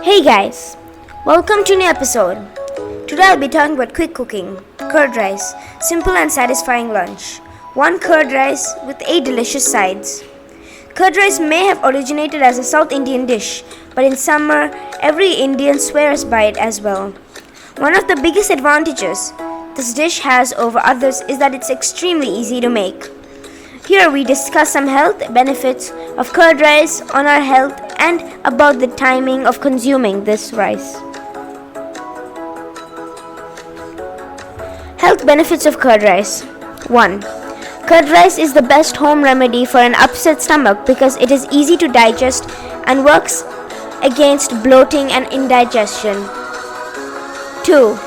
Hey guys, welcome to a new episode. Today I'll be talking about quick cooking, curd rice, simple and satisfying lunch. One curd rice with 8 delicious sides. Curd rice may have originated as a South Indian dish, but in summer every Indian swears by it as well. One of the biggest advantages this dish has over others is that it's extremely easy to make. Here we discuss some health benefits of curd rice on our health and about the timing of consuming this rice. Health benefits of curd rice. 1. Curd rice is the best home remedy for an upset stomach because it is easy to digest and works against bloating and indigestion. 2.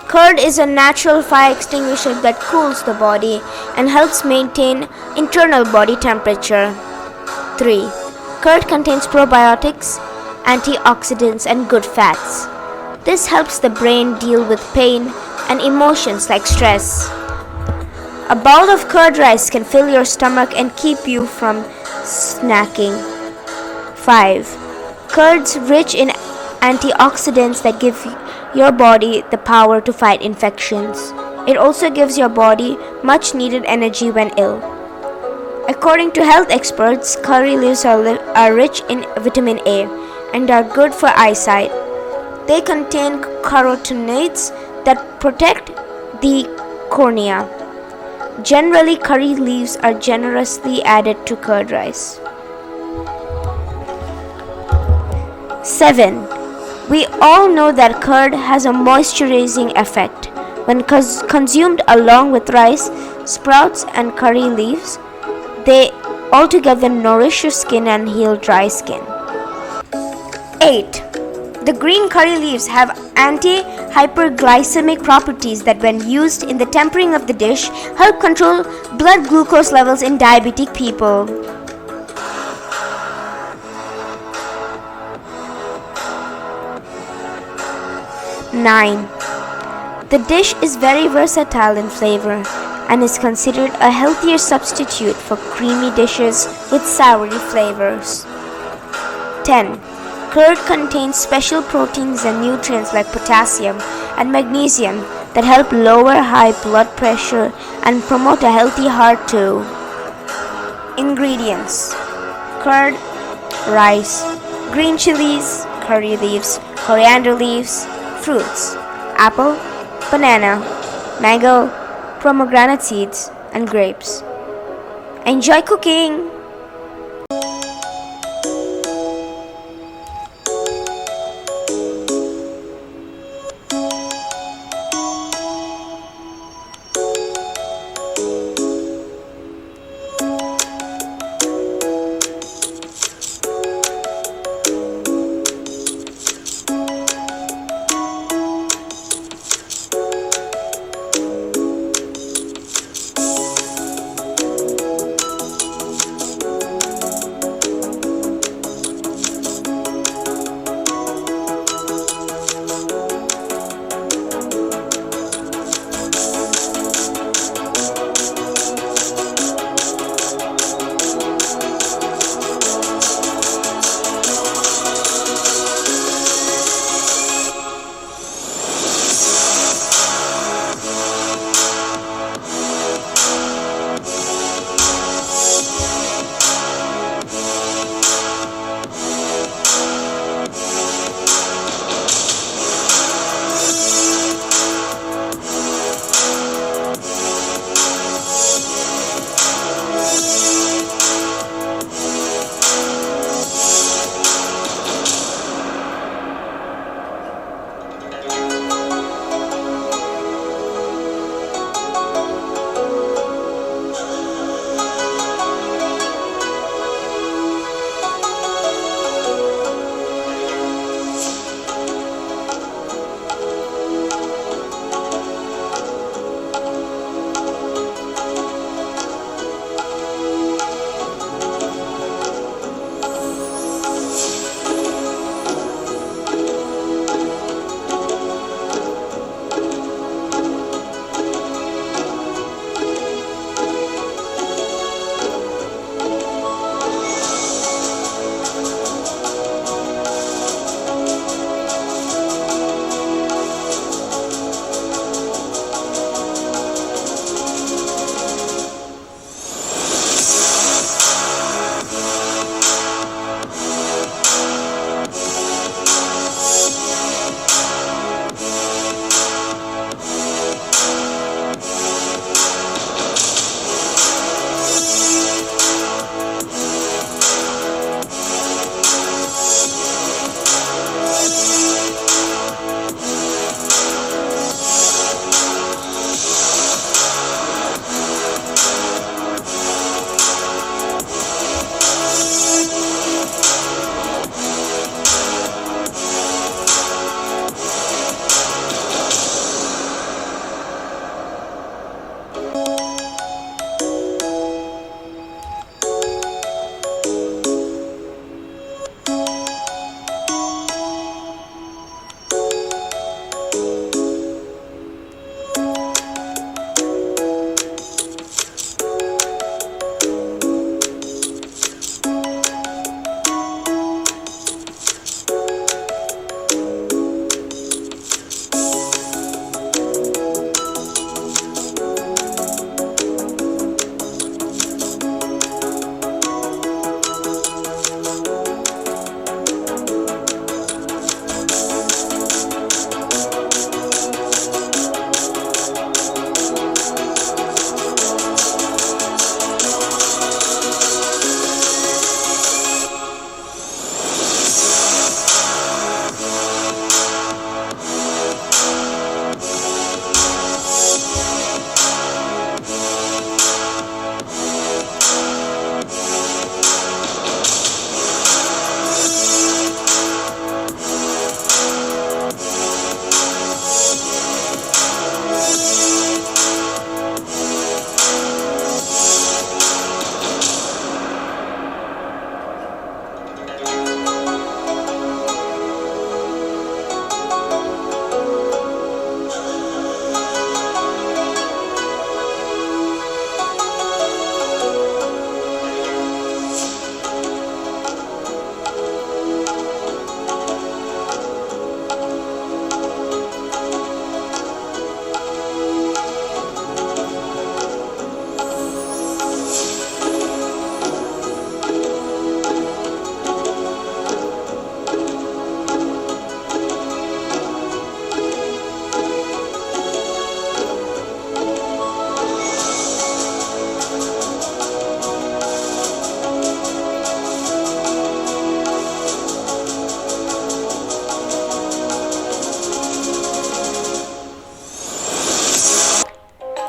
Curd is a natural fire extinguisher that cools the body and helps maintain internal body temperature. 3. Curd contains probiotics, antioxidants, and good fats. This helps the brain deal with pain and emotions like stress. A bowl of curd rice can fill your stomach and keep you from snacking. 5. Curds rich in antioxidants that give your body the power to fight infections. It also gives your body much needed energy when ill. According to health experts, curry leaves are rich in vitamin A and are good for eyesight. They contain carotenoids that protect the cornea. Generally, curry leaves are generously added to curd rice. 7. We all know that curd has a moisturizing effect. When consumed along with rice, sprouts, and curry leaves, they altogether nourish your skin and heal dry skin. 8. The green curry leaves have anti-hyperglycemic properties that, when used in the tempering of the dish, help control blood glucose levels in diabetic people. 9. The dish is very versatile in flavor and is considered a healthier substitute for creamy dishes with soury flavors. 10. Curd contains special proteins and nutrients like potassium and magnesium that help lower high blood pressure and promote a healthy heart too. Ingredients: curd, rice, green chilies, curry leaves, coriander leaves, fruits: apple, banana, mango, pomegranate seeds, and grapes. Enjoy cooking!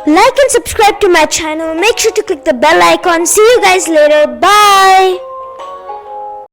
Like and subscribe to my channel. Make sure to click the bell icon. See you guys later. Bye.